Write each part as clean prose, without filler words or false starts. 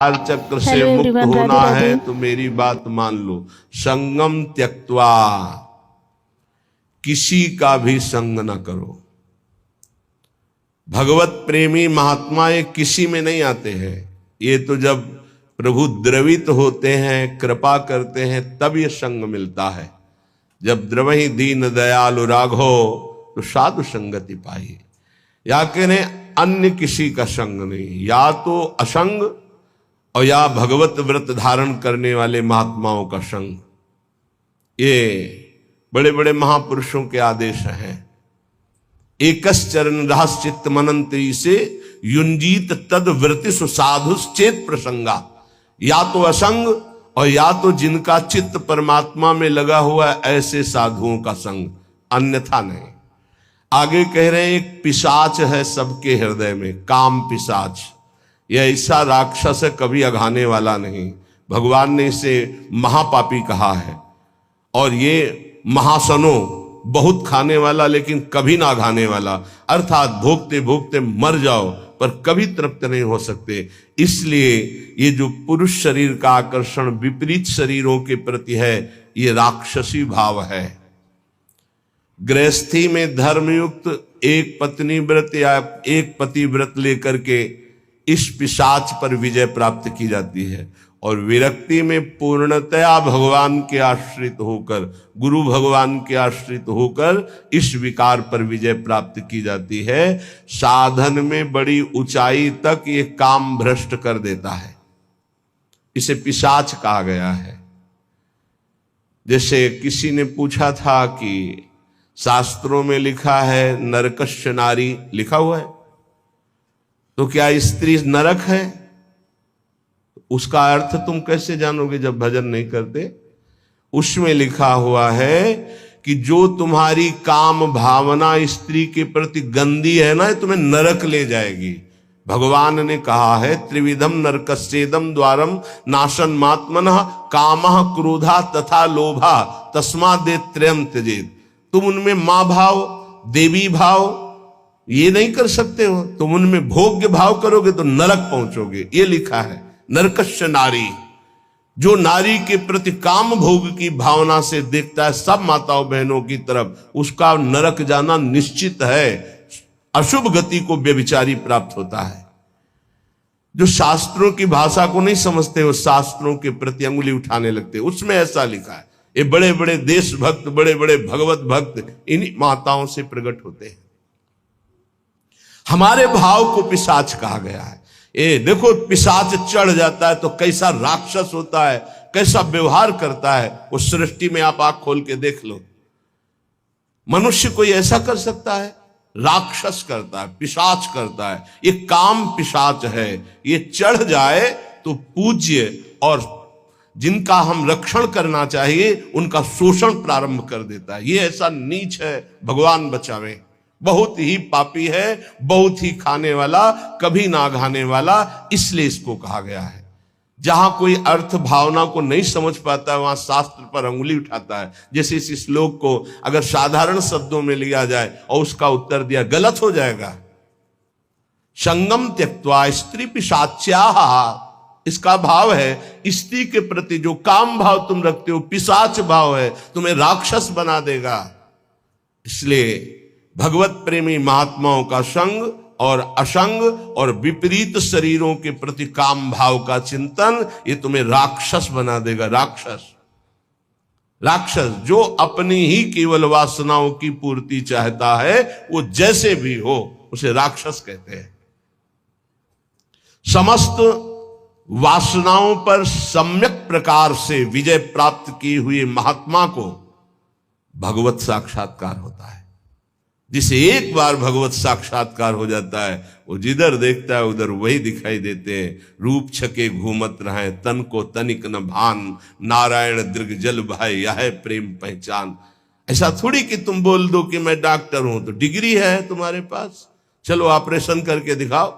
काल चक्र से मुक्त होना है तो मेरी बात मान लो। संगम त्यक्त्वा, किसी का भी संग न करो। भगवत प्रेमी महात्मा ये किसी में नहीं आते हैं। ये तो जब प्रभु द्रवित होते हैं, कृपा करते हैं, तब ये संग मिलता है। जब द्रवहि दीन दयालु राघो तो साधु संगति पाई। या कहें अन्य किसी का संग नहीं, या तो असंग और या भगवत व्रत धारण करने वाले महात्माओं का संग। ये बड़े बड़े महापुरुषों के आदेश हैं। एकस चरण रहस चित्त मनंत्री से युंजीत तद वृत्ति सुसाधुश्चेत प्रसंगा। या तो असंग और या तो जिनका चित्त परमात्मा में लगा हुआ है, ऐसे साधुओं का संग, अन्यथा नहीं। आगे कह रहे हैं एक पिशाच है सबके हृदय में, काम पिशाच। यह ऐसा राक्षस है, कभी अघाने वाला नहीं। भगवान ने इसे महापापी कहा है। और ये महासनो, बहुत खाने वाला लेकिन कभी ना घाने वाला, अर्थात भोगते भोगते मर जाओ पर कभी तृप्त नहीं हो सकते। इसलिए ये जो पुरुष शरीर का आकर्षण विपरीत शरीरों के प्रति है, ये राक्षसी भाव है। गृहस्थी में धर्मयुक्त एक पत्नी व्रत या एक पति व्रत लेकर के इस पिशाच पर विजय प्राप्त की जाती है। और विरक्ति में पूर्णतया भगवान के आश्रित होकर, गुरु भगवान के आश्रित होकर इस विकार पर विजय प्राप्त की जाती है। साधन में बड़ी ऊंचाई तक ये काम भ्रष्ट कर देता है। इसे पिशाच कहा गया है। जैसे किसी ने पूछा था कि शास्त्रों में लिखा है नरकस्य नारी, लिखा हुआ है, तो क्या स्त्री नरक है? उसका अर्थ तुम कैसे जानोगे जब भजन नहीं करते? उसमें लिखा हुआ है कि जो तुम्हारी काम भावना स्त्री के प्रति गंदी है ना, तुम्हें नरक ले जाएगी। भगवान ने कहा है त्रिविधम नरकस्येदम द्वारम नाशन मात्मनः कामः क्रोधा तथा लोभा तस्माद् त्रयम् त्यजेत्। तुम उनमें मां भाव, देवी भाव ये नहीं कर सकते हो। तुम उनमें भोग्य भाव करोगे तो नरक पहुंचोगे। ये लिखा है नरकस्य नारी। जो नारी के प्रति काम भोग की भावना से देखता है सब माताओं बहनों की तरफ, उसका नरक जाना निश्चित है। अशुभ गति को व्यभिचारी प्राप्त होता है। जो शास्त्रों की भाषा को नहीं समझते वो शास्त्रों के प्रति अंगुली उठाने लगते, उसमें ऐसा लिखा है। ये बड़े बड़े देशभक्त, बड़े बड़े भगवत भक्त इन्हीं माताओं से प्रकट होते हैं। हमारे भाव को पिशाच कहा गया है। ये देखो, पिशाच चढ़ जाता है तो कैसा राक्षस होता है, कैसा व्यवहार करता है। उस सृष्टि में आप आंख खोल के देख लो। मनुष्य कोई ऐसा कर सकता है? राक्षस करता है, पिशाच करता है। ये काम पिशाच है। ये चढ़ जाए तो पूज्य और जिनका हम रक्षण करना चाहिए उनका शोषण प्रारंभ कर देता है। ये ऐसा नीच है, भगवान बचावे। बहुत ही पापी है, बहुत ही खाने वाला, कभी ना घाने वाला, इसलिए इसको कहा गया है। जहां कोई अर्थ भावना को नहीं समझ पाता है वहां शास्त्र पर अंगुली उठाता है। जैसे इस श्लोक को अगर साधारण शब्दों में लिया जाए और उसका उत्तर दिया, गलत हो जाएगा। संगम त्यक्त्वा स्त्री पिशाच्याः, इसका भाव है स्त्री के प्रति जो काम भाव तुम रखते हो पिशाच भाव है, तुम्हें राक्षस बना देगा। इसलिए भगवत प्रेमी महात्माओं का संग और असंग और विपरीत शरीरों के प्रति काम भाव का चिंतन, ये तुम्हें राक्षस बना देगा। राक्षस जो अपनी ही केवल वासनाओं की पूर्ति चाहता है, वो जैसे भी हो उसे राक्षस कहते हैं। समस्त वासनाओं पर सम्यक प्रकार से विजय प्राप्त किए हुए महात्मा को भगवत साक्षात्कार होता है। जिसे एक बार भगवत साक्षात्कार हो जाता है, वो जिधर देखता है उधर वही दिखाई देते हैं। रूप छके घूमत रहे, तन को तनिक न भान, नारायण दीर्घ जल भाई यह प्रेम पहचान। ऐसा थोड़ी कि तुम बोल दो कि मैं डॉक्टर हूं तो डिग्री है तुम्हारे पास, चलो ऑपरेशन करके दिखाओ,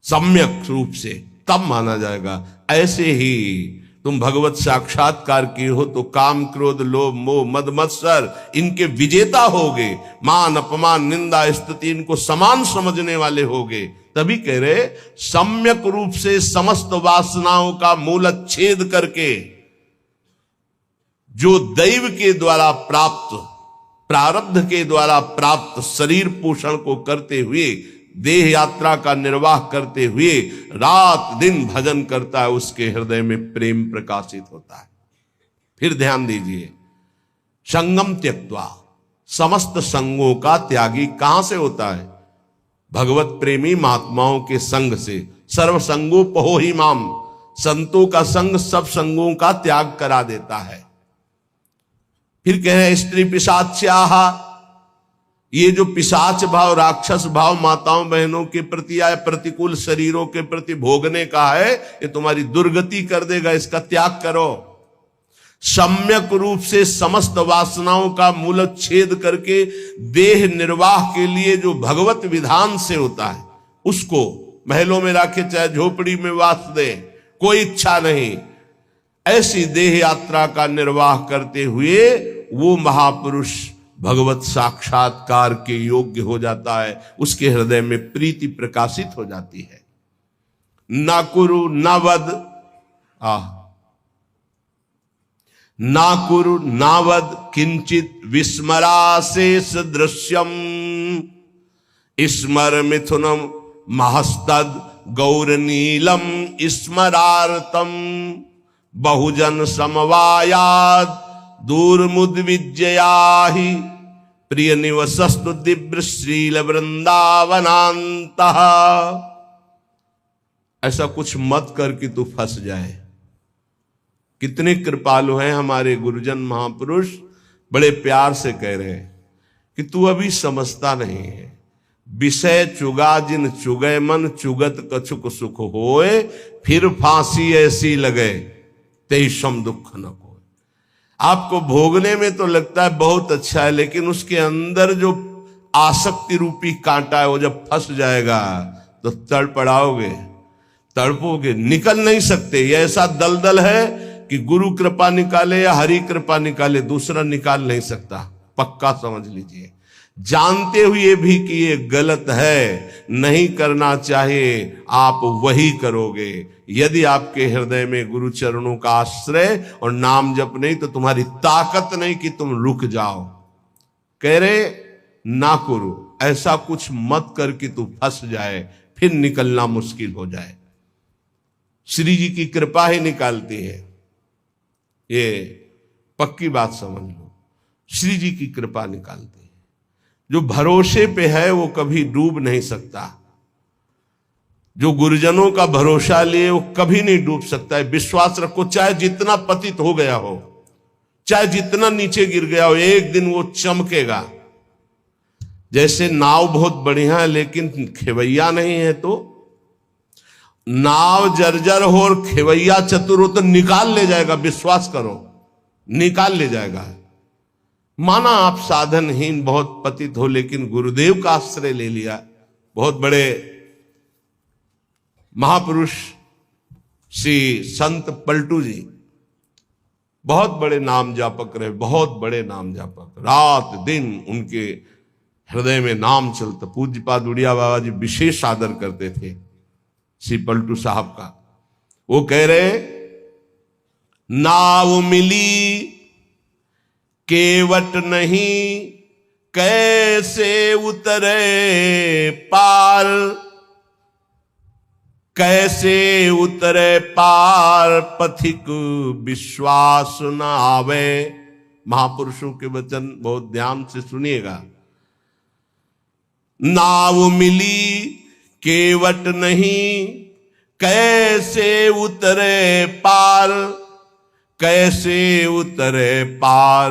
सम्यक रूप से तब माना जाएगा। ऐसे ही तुम भगवत साक्षात्कार की हो तो काम क्रोध लोभ मोह मद मत्सर इनके विजेता होगे। मान अपमान निंदा स्तुति इनको समान समझने वाले होगे। तभी कह रहे सम्यक रूप से समस्त वासनाओं का मूलच्छेद करके जो दैव के द्वारा प्राप्त, प्रारब्ध के द्वारा प्राप्त शरीर पोषण को करते हुए, देह यात्रा का निर्वाह करते हुए रात दिन भजन करता है, उसके हृदय में प्रेम प्रकाशित होता है। फिर ध्यान दीजिए, संगम त्यक्त्वा, समस्त संगों का त्यागी कहां से होता है? भगवत प्रेमी महात्माओं के संग से। सर्व संगो पहो ही माम, संतों का संग सब संगों का त्याग करा देता है। फिर कह रहे स्त्री पिशाच्याह, ये जो पिशाच भाव, राक्षस भाव माताओं बहनों के प्रति या प्रतिकूल शरीरों के प्रति भोगने का है, ये तुम्हारी दुर्गति कर देगा, इसका त्याग करो। सम्यक रूप से समस्त वासनाओं का मूलच्छेद करके देह निर्वाह के लिए जो भगवत विधान से होता है, उसको महलों में रखे चाहे झोपड़ी में वास दे, कोई इच्छा नहीं, ऐसी देह यात्रा का निर्वाह करते हुए वो महापुरुष भगवत साक्षात्कार के योग्य हो जाता है, उसके हृदय में प्रीति प्रकाशित हो जाती है। ना कुरु न वद, ना कुरु नावद किंचित विस्मराशेष दृश्यम, स्मर मिथुनम महस्तद गौरनीलम स्मरार्तम, बहुजन समवायाद दूरमुद्विजयाहि, प्रिय निवसस्तु दिव्य श्रील वृंदावनांतः। ऐसा कुछ मत कर कि तू फंस जाए। कितने कृपालु हैं हमारे गुरुजन महापुरुष, बड़े प्यार से कह रहे हैं कि तू अभी समझता नहीं है। विषय चुगा जिन चुगे मन, चुगत कछुक सुख होए, फिर फांसी ऐसी लगे तेईसम दुख न कोय। आपको भोगने में तो लगता है बहुत अच्छा है, लेकिन उसके अंदर जो आसक्ति रूपी कांटा है, वो जब फंस जाएगा तो तड़पड़ाओगे, तड़पोगे, निकल नहीं सकते। ये ऐसा दलदल है कि गुरु कृपा निकाले या हरि कृपा निकाले, दूसरा निकाल नहीं सकता, पक्का समझ लीजिए। जानते हुए भी कि ये गलत है, नहीं करना चाहिए, आप वही करोगे। यदि आपके हृदय में गुरु चरणों का आश्रय और नाम जप नहीं, तो तुम्हारी ताकत नहीं कि तुम रुक जाओ। कह रहे ना करो, ऐसा कुछ मत कर कि तू फंस जाए, फिर निकलना मुश्किल हो जाए। श्री जी की कृपा ही निकालती है, ये पक्की बात समझ लो। श्री जी की कृपा निकालती है। जो भरोसे पे है वो कभी डूब नहीं सकता। जो गुरुजनों का भरोसा लिए वो कभी नहीं डूब सकता है। विश्वास रखो, चाहे जितना पतित हो गया हो, चाहे जितना नीचे गिर गया हो, एक दिन वो चमकेगा। जैसे नाव बहुत बढ़िया है लेकिन खेवैया नहीं है, तो नाव जर्जर हो और खेवैया चतुर हो तो निकाल ले जाएगा, विश्वास करो, निकाल ले जाएगा। माना आप साधनहीन बहुत पतित हो, लेकिन गुरुदेव का आश्रय ले लिया। बहुत बड़े महापुरुष श्री संत पलटू जी बहुत बड़े नाम जापक रहे, बहुत बड़े नाम जापक, रात दिन उनके हृदय में नाम चलता। पूज्यपाद उड़िया बाबा जी विशेष आदर करते थे श्री पलटू साहब का। वो कह रहे नाव मिली केवट नहीं, कैसे उतरे पार, कैसे उतरे पार, पथिक विश्वास न आवे। महापुरुषों के वचन बहुत ध्यान से सुनिएगा। नाव मिली केवट नहीं, कैसे उतरे पार, कैसे उतरे पार,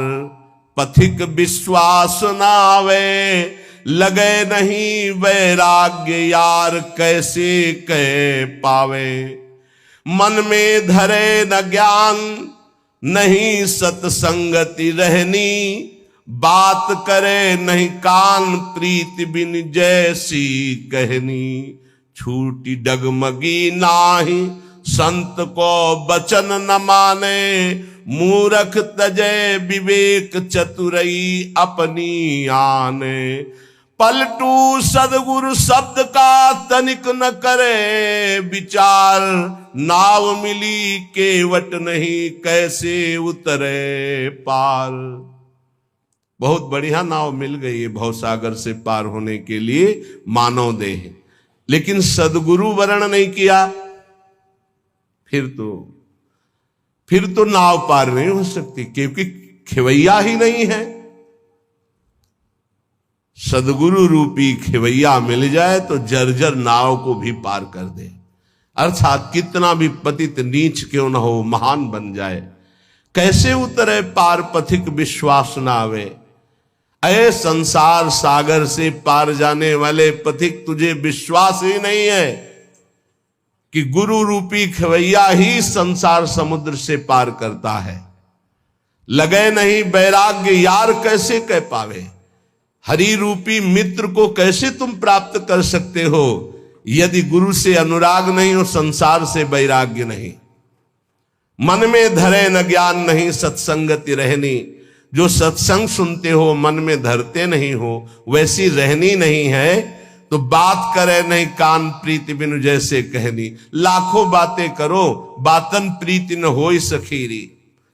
पथिक विश्वास न आवे। लगे नहीं वैराग्य यार, कैसे कह पावे। मन में धरे न ज्ञान, नहीं सत्संगति रहनी। बात करे नहीं कान, प्रीति बिन जैसी कहनी। छूटी डगमगी नाही, संत को बचन न माने। मूरख तजय विवेक चतुरई अपनी आने। पलटू सदगुरु शब्द का तनिक न करे विचार, नाव मिली केवट नहीं कैसे उतरे पार। बहुत बढ़िया नाव मिल गई है भवसागर से पार होने के लिए मानव देह, लेकिन सदगुरु वर्ण नहीं किया, फिर तो नाव पार नहीं हो सकती, क्योंकि खेवैया ही नहीं है। सदगुरु रूपी खेवैया मिल जाए तो जर्जर नाव को भी पार कर दे, अर्थात कितना भी पतित नीच क्यों न हो महान बन जाए। कैसे उतरे पार पथिक विश्वास न आवे, अये संसार सागर से पार जाने वाले पथिक तुझे विश्वास ही नहीं है कि गुरु रूपी खेवैया ही संसार समुद्र से पार करता है। लगे नहीं वैराग्य यार कैसे कह पावे, हरि रूपी मित्र को कैसे तुम प्राप्त कर सकते हो यदि गुरु से अनुराग नहीं हो, संसार से वैराग्य नहीं। मन में धरे न ज्ञान नहीं सत्संगति रहनी, जो सत्संग सुनते हो मन में धरते नहीं हो वैसी रहनी नहीं है। तो बात करे नहीं कान प्रीति बिनु जैसे कहनी, लाखों बातें करो बातन प्रीति न होई सखीरी।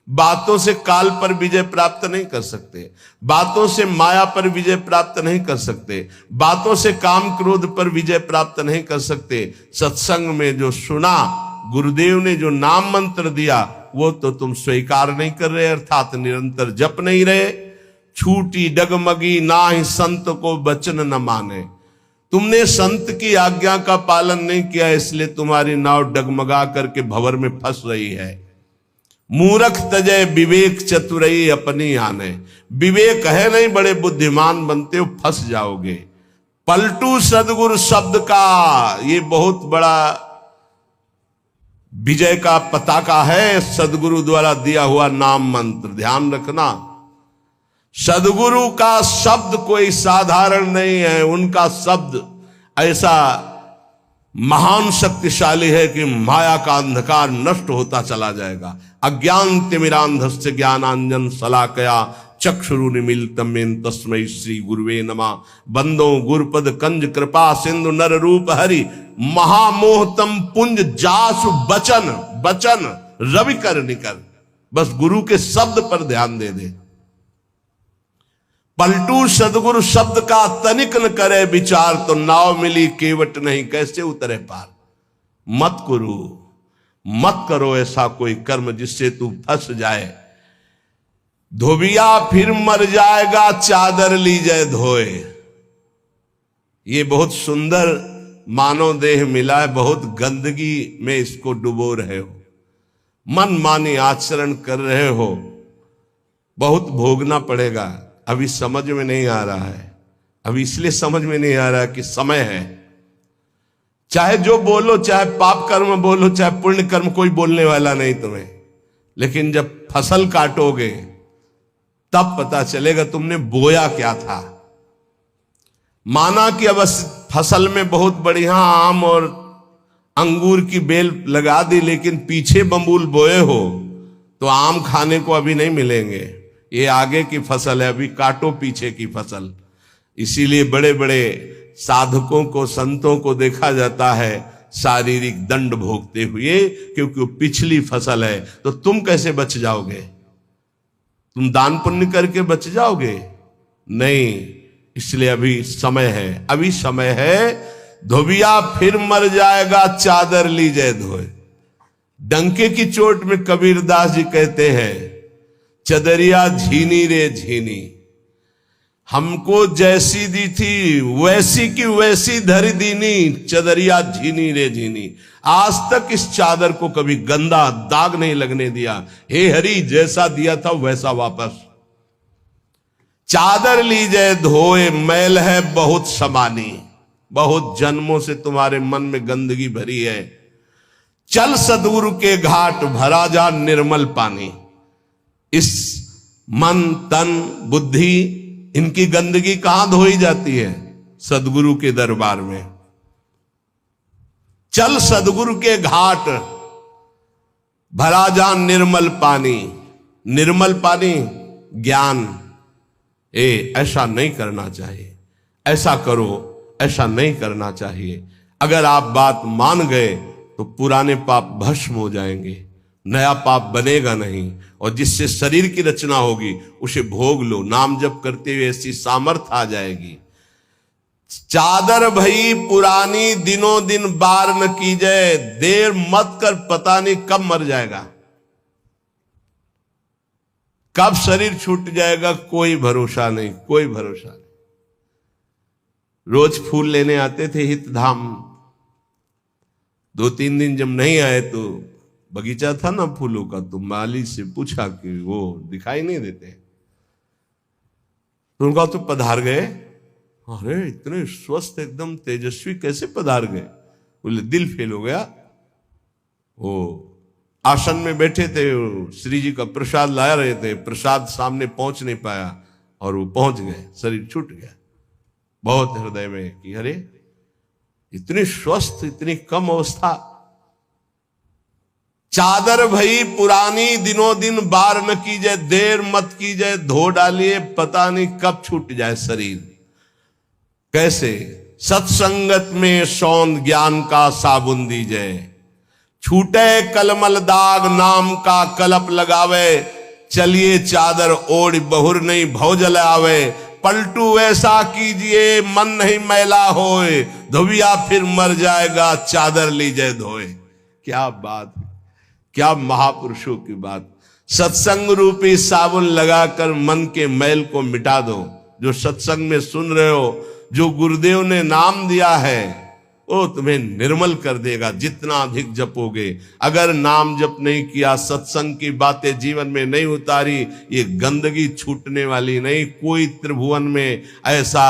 बातों से काल पर विजय प्राप्त नहीं कर सकते, बातों से माया पर विजय प्राप्त नहीं कर सकते, बातों से काम क्रोध पर विजय प्राप्त नहीं कर सकते। सत्संग में जो सुना, गुरुदेव ने जो नाम मंत्र दिया वो तो तुम स्वीकार नहीं कर रहे, अर्थात निरंतर जप नहीं रहे। छूटी डगमगी ना ही संत को वचन न माने, तुमने संत की आज्ञा का पालन नहीं किया, इसलिए तुम्हारी नाव डगमगा करके भंवर में फंस रही है। मूर्ख तजय विवेक चतुरई अपनी आने, विवेक है नहीं बड़े बुद्धिमान बनते हो फंस जाओगे। पलटू सदगुरु शब्द का ये बहुत बड़ा विजय का पताका है, सदगुरु द्वारा दिया हुआ नाम मंत्र ध्यान रखना। सदगुरु का शब्द कोई साधारण नहीं है, उनका शब्द ऐसा महान शक्तिशाली है कि माया का अंधकार नष्ट होता चला जाएगा। अज्ञान तिमिरांधस्य ज्ञानांजन शलाकया चक्षुरुन्मीलितं येन तस्मै श्री गुरुवे नमः। बंदो गुरुपद कंज कृपा सिंधु नर रूप हरि, महामोहतम पुंज जासु बचन बचन रवि कर निकर। बस गुरु के शब्द पर ध्यान दे दे। पलटू सदगुरु शब्द का तनिक न करे विचार, तो नाव मिली केवट नहीं कैसे उतरे पार। मत करो ऐसा कोई कर्म जिससे तू फंस जाए। धोबिया फिर मर जाएगा चादर लीजे धोए। ये बहुत सुंदर मानव देह मिला है, बहुत गंदगी में इसको डुबो रहे हो, मन मानी आचरण कर रहे हो, बहुत भोगना पड़ेगा। अभी समझ में नहीं आ रहा है, अभी इसलिए समझ में नहीं आ रहा कि समय है। चाहे जो बोलो, चाहे पाप कर्म बोलो, चाहे पुण्य कर्म, कोई बोलने वाला नहीं तुम्हें, लेकिन जब फसल काटोगे तब पता चलेगा तुमने बोया क्या था। माना कि अब फसल में बहुत बढ़िया आम और अंगूर की बेल लगा दी, लेकिन पीछे बम्बूल बोए हो तो आम खाने को अभी नहीं मिलेंगे। ये आगे की फसल है, अभी काटो पीछे की फसल। इसीलिए बड़े बड़े साधकों को, संतों को देखा जाता है शारीरिक दंड भोगते हुए, क्योंकि वो पिछली फसल है। तो तुम कैसे बच जाओगे? तुम दान पुण्य करके बच जाओगे? नहीं, इसलिए अभी समय है, अभी समय है। धोबिया फिर मर जाएगा चादर लीजे धोए। डंके की चोट में कबीरदास जी कहते हैं, चदरिया झीनी रे झीनी, हमको जैसी दी थी वैसी की वैसी धरी दीनी, चदरिया झीनी रे झीनी। आज तक इस चादर को कभी गंदा दाग नहीं लगने दिया। हे हरि, जैसा दिया था वैसा वापस। चादर लीजे धोए, मैल है बहुत समानी, बहुत जन्मों से तुम्हारे मन में गंदगी भरी है। चल सदगुरु के घाट, भरा जा निर्मल पानी। इस मन तन बुद्धि इनकी गंदगी कहां धोई जाती है? सदगुरु के दरबार में। चल सदगुरु के घाट, भरा जा निर्मल पानी। निर्मल पानी ज्ञान। ऐसा नहीं करना चाहिए, ऐसा करो, ऐसा नहीं करना चाहिए। अगर आप बात मान गए तो पुराने पाप भस्म हो जाएंगे, नया पाप बनेगा नहीं, और जिससे शरीर की रचना होगी उसे भोग लो। नाम जप करते हुए ऐसी सामर्थ आ जाएगी। चादर भई पुरानी दिनों दिन बार न की जाए, देर मत कर, पता नहीं कब मर जाएगा, कब शरीर छूट जाएगा, कोई भरोसा नहीं, कोई भरोसा नहीं। रोज फूल लेने आते थे हित धाम, 2-3 दिन जब नहीं आए तो बगीचा था ना फूलों का, तो माली से पूछा कि वो दिखाई नहीं देते, तो उनका तो पधार गए। अरे इतने स्वस्थ एकदम तेजस्वी कैसे पधार गए? बोले दिल फेल हो गया। वो आसन में बैठे थे, श्री जी का प्रसाद ला रहे थे, प्रसाद सामने पहुंच नहीं पाया और वो पहुंच गए, शरीर छूट गया। बहुत हृदय में कि अरे इतनी स्वस्थ, इतनी कम अवस्था। चादर भई पुरानी दिनों दिन बार न की जाए, देर मत की जाए, धो डालिए, पता नहीं कब छूट जाए शरीर। कैसे? सत्संगत में सौंद ज्ञान का साबुन दीजिए, छूटे कलमल दाग नाम का कलप लगावे, चलिए चादर ओढ़ बहुर नहीं भव जल आवे, पलटू ऐसा कीजिए मन नहीं मैला होए, धोबिया फिर मर जाएगा चादर लीजिए धोए। क्या बात, क्या महापुरुषों की बात। सत्संग रूपी साबुन लगाकर मन के मैल को मिटा दो। जो सत्संग में सुन रहे हो, जो गुरुदेव ने नाम दिया है वो तुम्हें निर्मल कर देगा जितना अधिक जपोगे। अगर नाम जप नहीं किया, सत्संग की बातें जीवन में नहीं उतारी, ये गंदगी छूटने वाली नहीं। कोई त्रिभुवन में ऐसा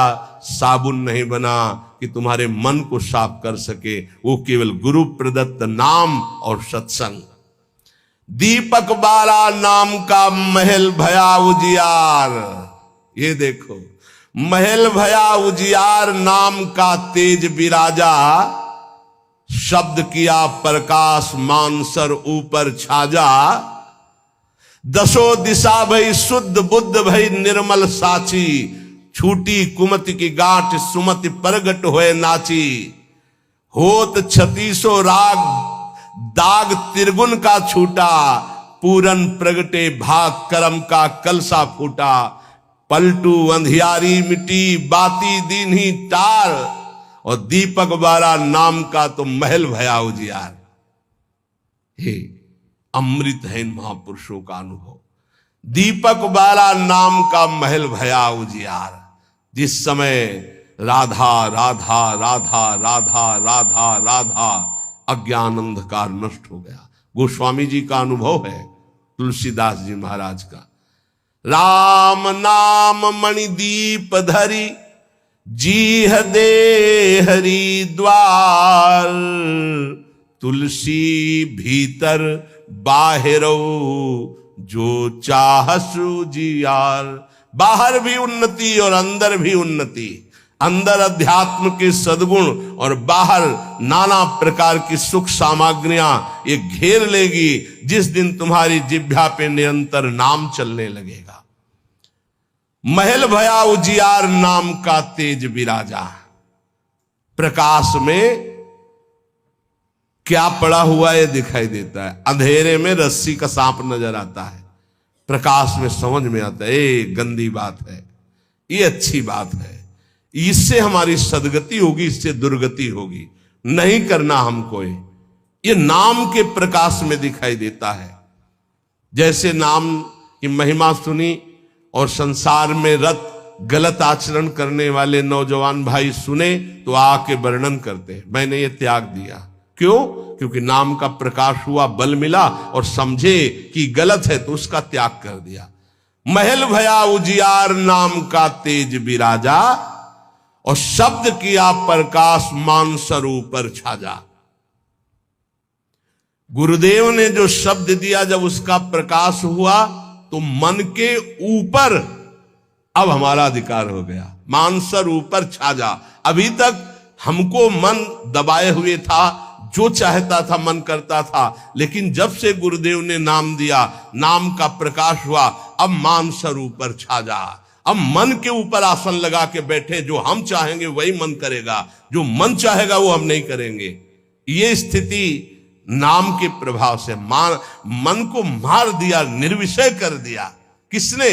साबुन नहीं बना कि तुम्हारे मन को साफ कर सके, वो केवल गुरु प्रदत्त नाम और सत्संग। दीपक बारा नाम का महल भया उजियार, ये देखो महल भया उजियार, नाम का तेज विराजा, शब्द किया प्रकाश मानसर ऊपर छाजा, दसो दिशा भई शुद्ध बुद्ध भई निर्मल साची, छूटी कुमति की गांठ सुमति प्रगट होए नाची, होत 36 राग दाग त्रिगुण का छूटा, पूरन प्रगटे भाग करम का कलसा फूटा, पलटू अंधियारी मिटी बाती दीन ही टार, और दीपक बारा नाम का तो महल भया उजियार। हे अमृत है इन महापुरुषों का अनुभव। दीपक बारा नाम का महल भया उजियार। जिस समय राधा राधा राधा राधा राधा राधा अज्ञान अंधकार नष्ट हो गया। गोस्वामी जी का अनुभव है, तुलसीदास जी महाराज का। राम नाम मणिदीप धरी जीह दे हरि द्वार, तुलसी भीतर बाहरो जो चाहसु जियार। बाहर भी उन्नति और अंदर भी उन्नति। अंदर अध्यात्म के सद्गुण और बाहर नाना प्रकार की सुख सामग्रियां ये घेर लेगी जिस दिन तुम्हारी जिह्वा पे निरंतर नाम चलने लगेगा। महल भया उजियार नाम का तेज विराजा। प्रकाश में क्या पड़ा हुआ ये दिखाई देता है, अंधेरे में रस्सी का सांप नजर आता है, प्रकाश में समझ में आता है ये गंदी बात है, ये अच्छी बात है, इससे हमारी सदगति होगी, इससे दुर्गति होगी, नहीं करना हमको। ये नाम के प्रकाश में दिखाई देता है। जैसे नाम की महिमा सुनी और संसार में रत गलत आचरण करने वाले नौजवान भाई सुने तो आके वर्णन करते हैं, मैंने ये त्याग दिया। क्यों? क्योंकि नाम का प्रकाश हुआ, बल मिला और समझे कि गलत है तो उसका त्याग कर दिया। महल भया उजियार नाम का तेज विराजा, और शब्द किया प्रकाश मानसर ऊपर छाजा। गुरुदेव ने जो शब्द दिया, जब उसका प्रकाश हुआ तो मन के ऊपर अब हमारा अधिकार हो गया, मानसर ऊपर छाजा। अभी तक हमको मन दबाए हुए था, जो चाहता था मन करता था, लेकिन जब से गुरुदेव ने नाम दिया, नाम का प्रकाश हुआ, अब मानसर ऊपर छाजा। अब मन के ऊपर आसन लगा के बैठे, जो हम चाहेंगे वही मन करेगा, जो मन चाहेगा वो हम नहीं करेंगे। ये स्थिति नाम के प्रभाव से मन को मार दिया, निर्विषय कर दिया। किसने?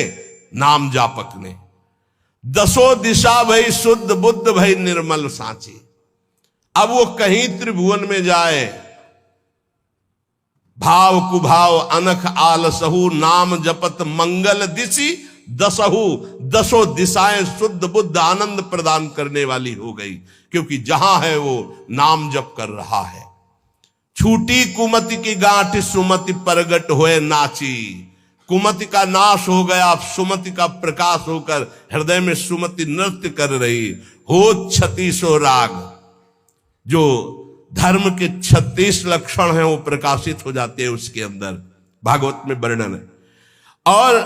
नाम जापक ने। दसों दिशा भई शुद्ध बुद्ध भई निर्मल सांची। अब वो कहीं त्रिभुवन में जाए, भाव कुभाव अनख आलसहु नाम जपत मंगल दिशि दसहु। दसों दिशाएं शुद्ध बुद्ध आनंद प्रदान करने वाली हो गई, क्योंकि जहां है वो नाम जप कर रहा है। छूटी कुमति की गांठ सुमति परगट होए नाची। कुमति का नाश हो गया, सुमति का प्रकाश होकर हृदय में सुमति नृत्य कर रही। हो 36 राग, जो धर्म के 36 लक्षण हैं वो प्रकाशित हो जाते हैं उसके अंदर, भागवत में वर्णन है। और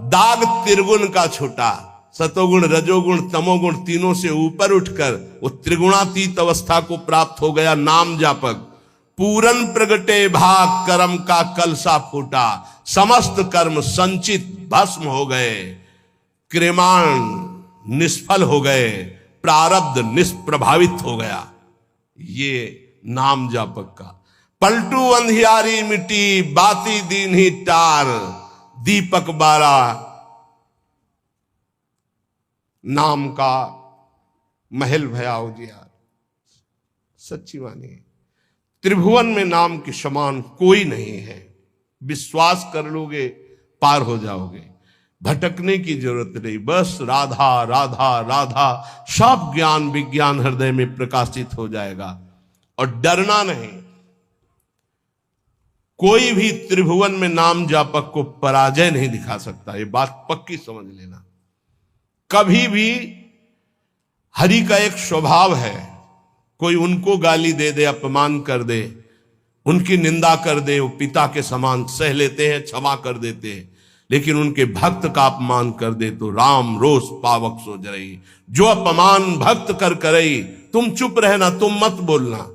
दाग त्रिगुण का छूटा, सतोगुण रजोगुण तमोगुण तीनों से ऊपर उठकर वो त्रिगुणातीत अवस्था को प्राप्त हो गया नाम जापक। पूरन प्रगटे भाग कर्म का कलसा फूटा। समस्त कर्म संचित भस्म हो गए, क्रियमाण निष्फल हो गए, प्रारब्ध निष्प्रभावित हो गया। ये नाम जापक का। पलटू अंधियारी मिट्टी बाती दीन ही टार। दीपक बारा नाम का महल भया उजियार। सच्ची वाणी है। त्रिभुवन में नाम के समान कोई नहीं है। विश्वास कर लोगे पार हो जाओगे, भटकने की जरूरत नहीं। बस राधा राधा राधा, सब ज्ञान विज्ञान हृदय में प्रकाशित हो जाएगा। और डरना नहीं। कोई भी त्रिभुवन में नाम जापक को पराजय नहीं दिखा सकता, ये बात पक्की समझ लेना। कभी भी हरि का एक स्वभाव है, कोई उनको गाली दे दे, अपमान कर दे, उनकी निंदा कर दे, वो पिता के समान सह लेते हैं, क्षमा कर देते हैं। लेकिन उनके भक्त का अपमान कर दे तो राम रोष पावक सो जरई। जो अपमान भक्त कर करई, तुम चुप रहना, तुम मत बोलना।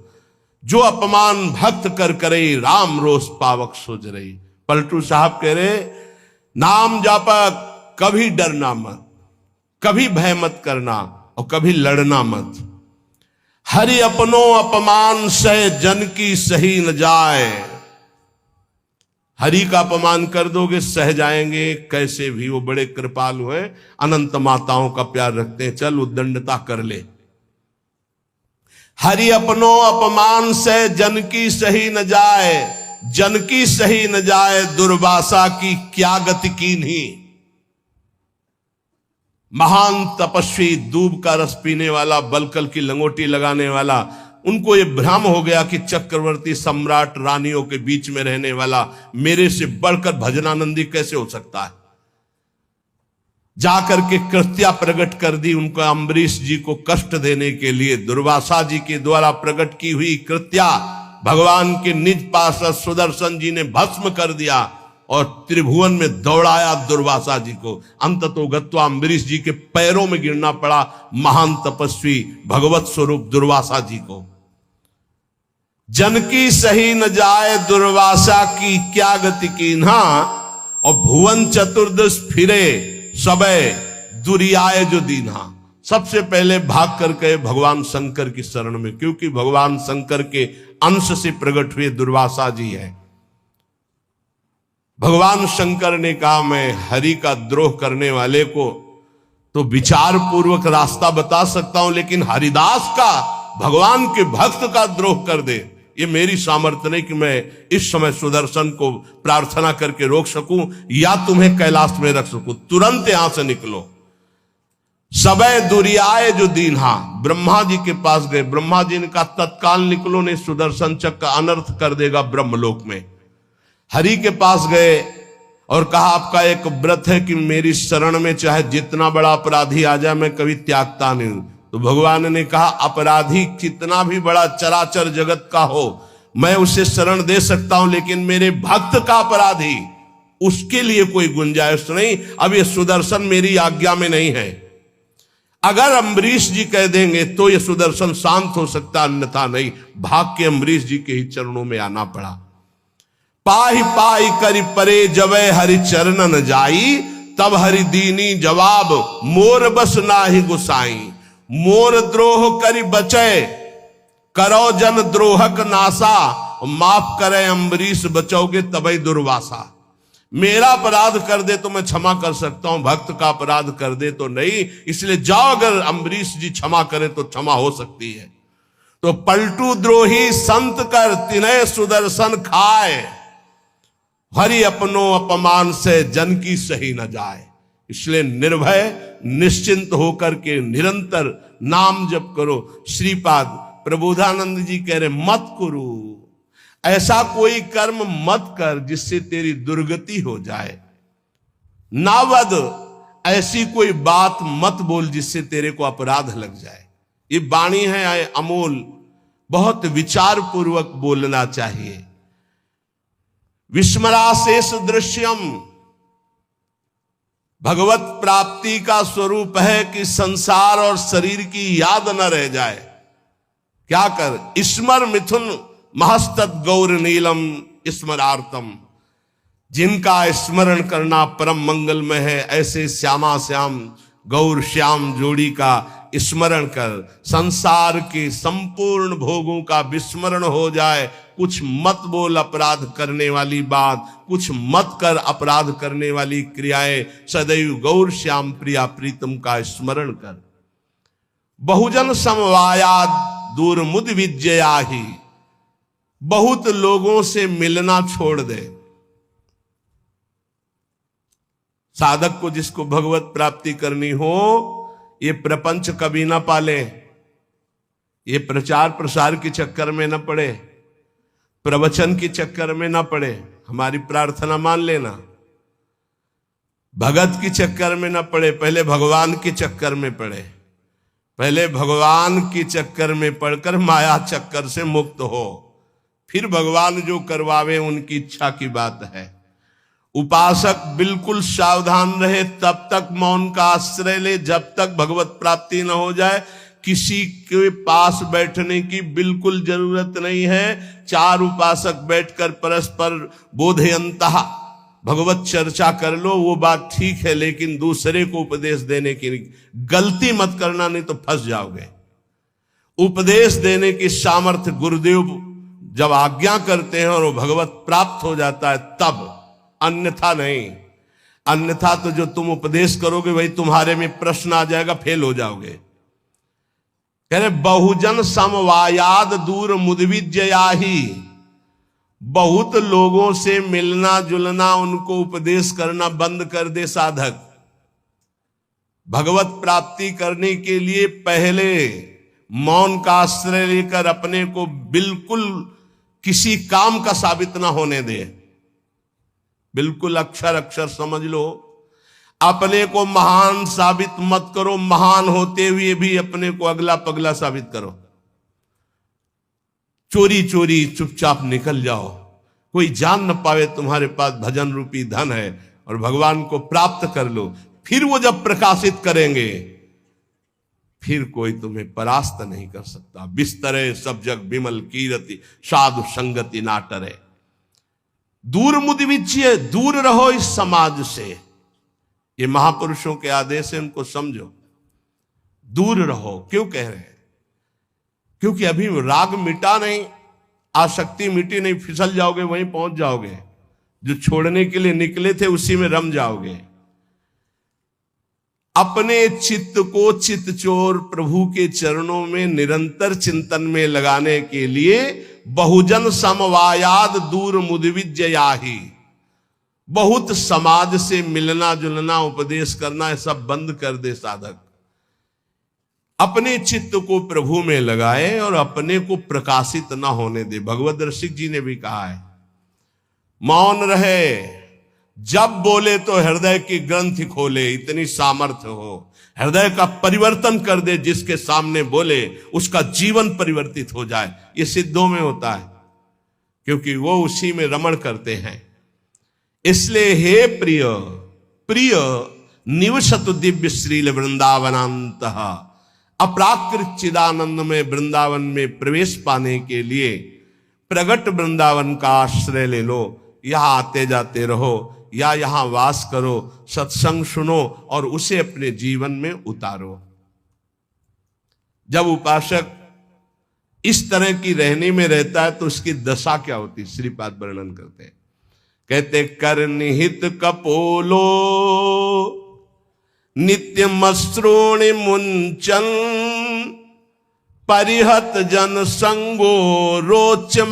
जो अपमान भक्त कर करई, राम रोष पावक सो जरई। पलटू साहब कह रहे, नाम जापक कभी डरना मत, कभी भय मत करना और कभी लड़ना मत। हरि अपनो अपमान सह जन की सही न जाए। हरि का अपमान कर दोगे सह जाएंगे कैसे भी, वो बड़े कृपालु हैं, अनंत माताओं का प्यार रखते हैं, चल उद्दंडता कर ले। हरि अपनो अपमान से जन की सही न जाए। जन की सही न जाए दुर्वासा की क्या गति कीन्ही। महान तपस्वी, दूब का रस पीने वाला, बलकल की लंगोटी लगाने वाला, उनको ये भ्रम हो गया कि चक्रवर्ती सम्राट रानियों के बीच में रहने वाला मेरे से बढ़कर भजनानंदी कैसे हो सकता है। जाकर के कृत्या प्रकट कर दी उनको, अम्बरीश जी को कष्ट देने के लिए दुर्वासा जी के द्वारा प्रकट की हुई कृत्या भगवान के निज पार्षद सुदर्शन जी ने भस्म कर दिया और त्रिभुवन में दौड़ाया दुर्वासा जी को। अंततो गत्वा अम्बरीश जी के पैरों में गिरना पड़ा महान तपस्वी भगवत स्वरूप दुर्वासा जी को। जन की सही न जाए दुर्वासा की क्या गति कीन्हा। और भुवन चतुर्दश फिरे सबे दुरियाए जो दीन्हा। सबसे पहले भाग करके भगवान शंकर की शरण में, क्योंकि भगवान शंकर के अंश से प्रकट हुए दुर्वासा जी है। भगवान शंकर ने कहा मैं हरि का द्रोह करने वाले को तो विचार पूर्वक रास्ता बता सकता हूं, लेकिन हरिदास का, भगवान के भक्त का द्रोह कर दे, ये मेरी सामर्थ्य नहीं कि मैं इस समय सुदर्शन को प्रार्थना करके रोक सकूं या तुम्हें कैलाश में रख सकूं। तुरंत यहां से निकलो। सबे दुरियाए जो दीन्हा। ब्रह्मा जी के पास गए, ब्रह्मा जी ने कहा तत्काल निकलो, नहीं सुदर्शन चक्र अनर्थ कर देगा ब्रह्मलोक में। हरि के पास गए और कहा आपका एक व्रत है कि मेरी शरण में चाहे जितना बड़ा अपराधी आ जाए मैं कभी त्यागता नहीं। तो भगवान ने कहा अपराधी कितना भी बड़ा चराचर जगत का हो मैं उसे शरण दे सकता हूं, लेकिन मेरे भक्त का अपराधी, उसके लिए कोई गुंजाइश नहीं। अब ये सुदर्शन मेरी आज्ञा में नहीं है। अगर अम्बरीश जी कह देंगे तो ये सुदर्शन शांत हो सकता, अन्यथा नहीं। भाग के अम्बरीश जी के ही चरणों में आना पड़ा। पाही पाही करि परे जवे हरि चरण न जाई। तब हरि दीनी जवाब, मोर बस नाही गुसाई। मोर द्रोह करि बचे, करो जन द्रोहक नासा। माफ करे अम्बरीश, बचोगे तबई दुर्वासा। मेरा अपराध कर दे तो मैं क्षमा कर सकता हूं, भक्त का अपराध कर दे तो नहीं। इसलिए जाओ, अगर अम्बरीश जी क्षमा करें तो क्षमा हो सकती है। तो पलटू द्रोही संत कर, तिन्हे सुदर्शन खाए। हरि अपनो अपमान से जन की सही न जाए। इसलिए निर्भय निश्चिंत होकर के निरंतर नाम जप करो। श्रीपाद प्रबोधानंद जी कह रहे मत करो, ऐसा कोई कर्म मत कर जिससे तेरी दुर्गति हो जाए। नावद, ऐसी कोई बात मत बोल जिससे तेरे को अपराध लग जाए। ये वाणी है अमोल, बहुत विचार पूर्वक बोलना चाहिए। विस्मराशेष दृश्यम, भगवत प्राप्ति का स्वरूप है कि संसार और शरीर की याद न रह जाए। क्या कर, स्मर मिथुन महस्तत् गौर नीलम स्मरार्थम। जिनका स्मरण करना परम मंगलमय है, ऐसे श्यामा श्याम गौर श्याम जोड़ी का स्मरण कर। संसार के संपूर्ण भोगों का विस्मरण हो जाए। कुछ मत बोल अपराध करने वाली बात, कुछ मत कर अपराध करने वाली क्रियाएं। सदैव गौर श्याम प्रिया प्रीतम का स्मरण कर। बहुजन समवायाद दूर मुद विजयाही, बहुत लोगों से मिलना छोड़ दे। साधक को जिसको भगवत प्राप्ति करनी हो, ये प्रपंच कभी ना पाले, ये प्रचार प्रसार के चक्कर में ना पड़े, प्रवचन के चक्कर में ना पड़े। हमारी प्रार्थना मान लेना, भगत के चक्कर में ना पड़े, पहले भगवान के चक्कर में पड़े। पहले भगवान के चक्कर में पड़कर माया चक्कर से मुक्त हो, फिर भगवान जो करवावे उनकी इच्छा की बात है। उपासक बिल्कुल सावधान रहे, तब तक मौन का आश्रय ले जब तक भगवत प्राप्ति न हो जाए। किसी के पास बैठने की बिल्कुल जरूरत नहीं है। चार उपासक बैठकर परस्पर बोधयंतः भगवत चर्चा कर लो, वो बात ठीक है, लेकिन दूसरे को उपदेश देने की गलती मत करना, नहीं तो फंस जाओगे। उपदेश देने की सामर्थ्य गुरुदेव जब आज्ञा करते हैं और वो भगवत प्राप्त हो जाता है तब, अन्यथा नहीं। अन्यथा तो जो तुम उपदेश करोगे वही तुम्हारे में प्रश्न आ जाएगा, फेल हो जाओगे। कह रहे बहुजन समवायाद दूर मुदविजयाही, बहुत लोगों से मिलना जुलना, उनको उपदेश करना बंद कर दे साधक। भगवत प्राप्ति करने के लिए पहले मौन का आश्रय लेकर अपने को बिल्कुल किसी काम का साबित ना होने दे। बिल्कुल अक्षर अक्षर समझ लो। अपने को महान साबित मत करो, महान होते हुए भी अपने को अगला पगला साबित करो। चोरी चोरी चुपचाप निकल जाओ, कोई जान न पावे तुम्हारे पास भजन रूपी धन है, और भगवान को प्राप्त कर लो। फिर वो जब प्रकाशित करेंगे, फिर कोई तुम्हें परास्त नहीं कर सकता। बिस्तरे सब जग विमल कीरति, साधु संगति ना टरे। दूर मुदिविच्य, दूर रहो इस समाज से। ये महापुरुषों के आदेश है, उनको समझो। दूर रहो। क्यों कह रहे हैं? क्योंकि अभी राग मिटा नहीं, आसक्ति मिटी नहीं, फिसल जाओगे, वहीं पहुंच जाओगे। जो छोड़ने के लिए निकले थे उसी में रम जाओगे। अपने चित्त को चित्तचोर प्रभु के चरणों में निरंतर चिंतन में लगाने के लिए बहुजन समवायाद दूर मुदविजयाही, बहुत समाज से मिलना जुलना, उपदेश करना, ये सब बंद कर दे साधक। अपने चित्त को प्रभु में लगाए और अपने को प्रकाशित ना होने दे। भगवत रसिक जी ने भी कहा है, मौन रहे, जब बोले तो हृदय की ग्रंथि खोले, इतनी सामर्थ्य हो। हृदय का परिवर्तन कर दे, जिसके सामने बोले उसका जीवन परिवर्तित हो जाए। ये सिद्धों में होता है, क्योंकि वो उसी में रमण करते हैं। इसलिए हे प्रिय प्रिय निवसतु दिव्य श्रील वृंदावनांत, अपराकृत चिदानंद में वृंदावन में प्रवेश पाने के लिए प्रगट वृंदावन का आश्रय ले लो। यहाँ आते जाते रहो या यहाँ वास करो, सत्संग सुनो और उसे अपने जीवन में उतारो। जब उपासक इस तरह की रहने में रहता है तो उसकी दशा क्या होती है, श्रीपाद वर्णन करते हैं। कहते कर निहित कपोलो नित्य मश्रोणि मुंचन परिहत जन संगो रोचमानानुयान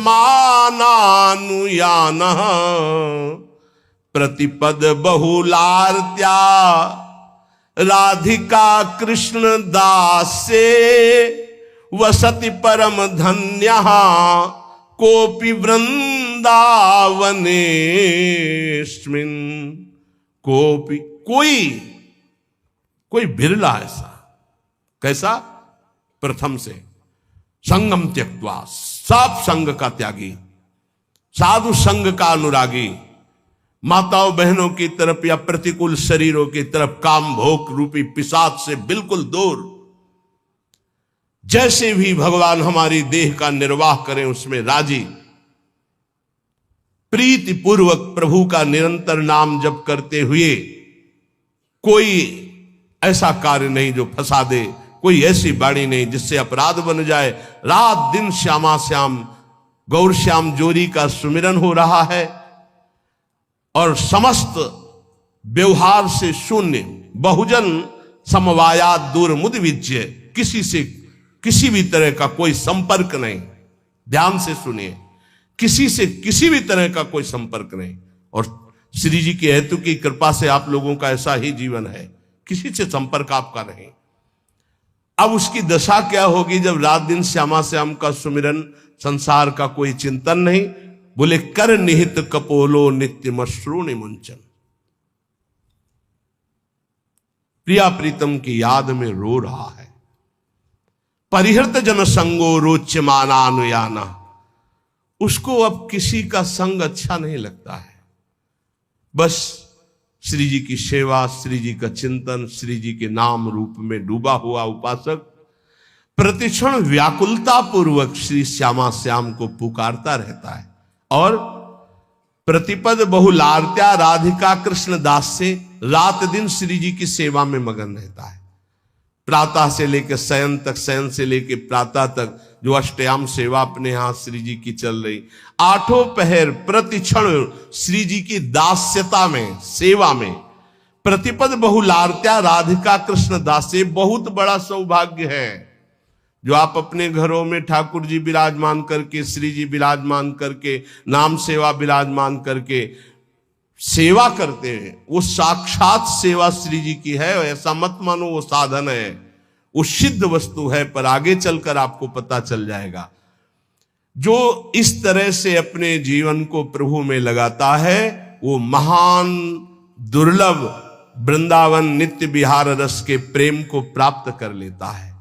प्रतिपद बहुलार्त्या राधिका कृष्ण दासे वसति परम धन्यः कोपि वृंदावनेस्मिन् कोपि कोई बिरला ऐसा। कैसा? प्रथम से संगम त्यक्त्वा, सब संग का त्यागी, साधु संग का अनुरागी, माताओं बहनों की तरफ या प्रतिकूल शरीरों की तरफ काम भोग रूपी पिशाच से बिल्कुल दूर। जैसे भी भगवान हमारी देह का निर्वाह करें उसमें राजी, प्रीति पूर्वक प्रभु का निरंतर नाम जप करते हुए, कोई ऐसा कार्य नहीं जो फंसा दे, कोई ऐसी बाणी नहीं जिससे अपराध बन जाए। रात दिन श्यामा श्याम गौर श्याम जोरी का सुमिरन हो रहा है और समस्त व्यवहार से शून्य, बहुजन समवायात दूर मुद विज्य, किसी से किसी भी तरह का कोई संपर्क नहीं। ध्यान से सुनिए, किसी से किसी भी तरह का कोई संपर्क नहीं। और श्री जी की हेतु की कृपा से आप लोगों का ऐसा ही जीवन है, किसी से संपर्क आपका नहीं। अब उसकी दशा क्या होगी जब रात दिन श्यामा श्याम का सुमिरन, संसार का कोई चिंतन नहीं। बोले कर निहित कपोलो नित्य मश्रूणि मुंचन, प्रिया प्रीतम की याद में रो रहा है। परिहृत जन संगो रोच्यमानानुयाना, उसको अब किसी का संग अच्छा नहीं लगता है। बस श्री जी की सेवा, श्री जी का चिंतन, श्री जी के नाम रूप में डूबा हुआ उपासक प्रतिक्षण व्याकुलता पूर्वक श्री श्यामा श्याम को पुकारता रहता है और प्रतिपद बहुलार्त्या राधिका कृष्ण दास से रात दिन श्री जी की सेवा में मगन रहता है। प्रातः से लेकर शयन तक, शयन से लेकर प्रातः तक जो अष्टयाम सेवा अपने यहां श्री जी की चल रही, आठों पहर प्रतिक्षण श्री जी की दास्यता में, सेवा में। प्रतिपद बहुलार्त्या राधिका कृष्ण दासे, बहुत बड़ा सौभाग्य है जो आप अपने घरों में ठाकुर जी विराजमान करके, श्री जी विराजमान करके, नाम सेवा विराजमान करके सेवा करते हैं। वो साक्षात सेवा श्री जी की है, ऐसा मत मानो वो साधन है, वो सिद्ध वस्तु है। पर आगे चलकर आपको पता चल जाएगा। जो इस तरह से अपने जीवन को प्रभु में लगाता है वो महान दुर्लभ वृंदावन नित्य विहार रस के प्रेम को प्राप्त कर लेता है।